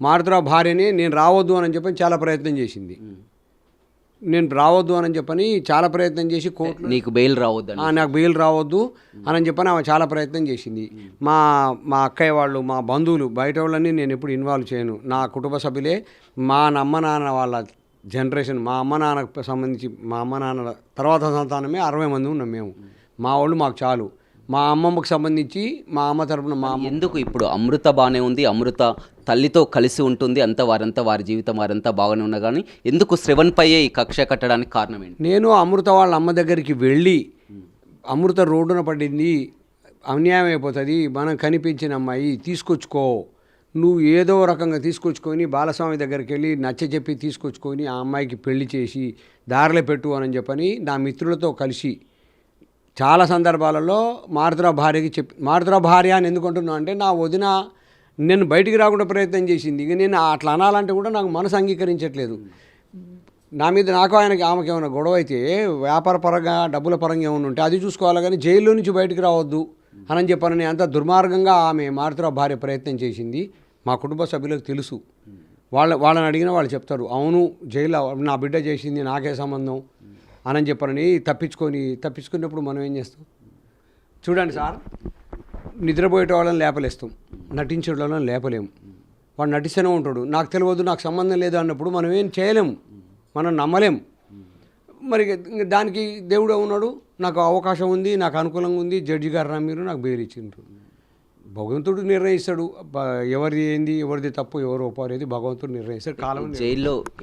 మారుతురావు భార్యని నేను రావద్దు అని చెప్పని చాలా ప్రయత్నం చేసింది. నేను రావద్దు అని చెప్పని చాలా ప్రయత్నం చేసి కోర్టు నీకు బెయిల్ రావద్దు నాకు బెయిల్ రావద్దు అని చెప్పని ఆమె చాలా ప్రయత్నం చేసింది. మా మా అక్కయ్య వాళ్ళు, మా బంధువులు, బయట వాళ్ళని నేను ఎప్పుడు ఇన్వాల్వ్ చేయను. నా కుటుంబ సభ్యులే, మా అమ్మ నాన్న వాళ్ళ జనరేషన్, మా అమ్మ నాన్నకు సంబంధించి మా అమ్మ నాన్న తర్వాత సంతానమే 60 మంది ఉన్నాం మేము. మా వాళ్ళు మాకు చాలు. మా అమ్మమ్మకు సంబంధించి మా అమ్మ తరపున మా అమ్మ ఎందుకు ఇప్పుడు అమృత బాగానే ఉంది, అమృత తల్లితో కలిసి ఉంటుంది, వారంతా వారి జీవితం వారంతా బాగానే ఉన్నా కానీ ఎందుకు శ్రవణ్పైయే ఈ కక్ష కట్టడానికి కారణం ఏంటి? నేను అమృత వాళ్ళ అమ్మ దగ్గరికి వెళ్ళి అమృత రోడ్డున పడింది, అన్యాయం అయిపోతుంది, మనం కనిపించిన అమ్మాయి తీసుకొచ్చుకో, నువ్వు ఏదో రకంగా తీసుకొచ్చుకొని బాలస్వామి దగ్గరికి వెళ్ళి నచ్చజెప్పి తీసుకొచ్చుకొని ఆ అమ్మాయికి పెళ్లి చేసి దారిలో పెట్టు అని చెప్పని నా మిత్రులతో కలిసి చాలా సందర్భాలలో మారుతురావు భార్యకి మారుతురావు భార్య అని ఎందుకు అంటున్నాను అంటే, నా వదిన నేను బయటికి రాకుండా ప్రయత్నం చేసింది. ఇక నేను అట్లా అనాలంటే కూడా నాకు మనసు అంగీకరించట్లేదు. నా మీద నాకు ఆమెకి ఏమైనా గొడవ అయితే వ్యాపార పరంగా డబ్బుల పరంగా ఏమైనా ఉంటే అది చూసుకోవాలి, కానీ జైల్లో నుంచి బయటికి రావద్దు అని చెప్పని అంత దుర్మార్గంగా ఆమె మారుతురావు భార్య ప్రయత్నం చేసింది. మా కుటుంబ సభ్యులకు తెలుసు. వాళ్ళని అడిగినా వాళ్ళు చెప్తారు, అవును జైల్లో నా బిడ్డ చేసింది, నాకే సంబంధం అని చెప్పని తప్పించుకున్నప్పుడు మనం ఏం చేస్తాం? చూడండి సార్, నిద్రపోయేట వాళ్ళని లేపలేస్తాం, నటించే వాళ్ళని లేపలేము. వాడు నటిస్తూనే ఉంటాడు, నాకు తెలియదు, నాకు సంబంధం లేదు అన్నప్పుడు మనం ఏం చేయలేము, మనం నమ్మలేం. మరి దానికి దేవుడు ఉన్నాడు, నాకు అవకాశం ఉంది, నాకు అనుకూలంగా ఉంది, జడ్జి గారు రా మీరు నాకు బెయిల్ ఇచ్చిండ్రు. భగవంతుడు నిర్ణయిస్తాడు ఎవరిది ఏంది, ఎవరిది తప్పు, ఎవరు ఒప్పు అనేది భగవంతుడు నిర్ణయిస్తాడు. కాలం జైల్లో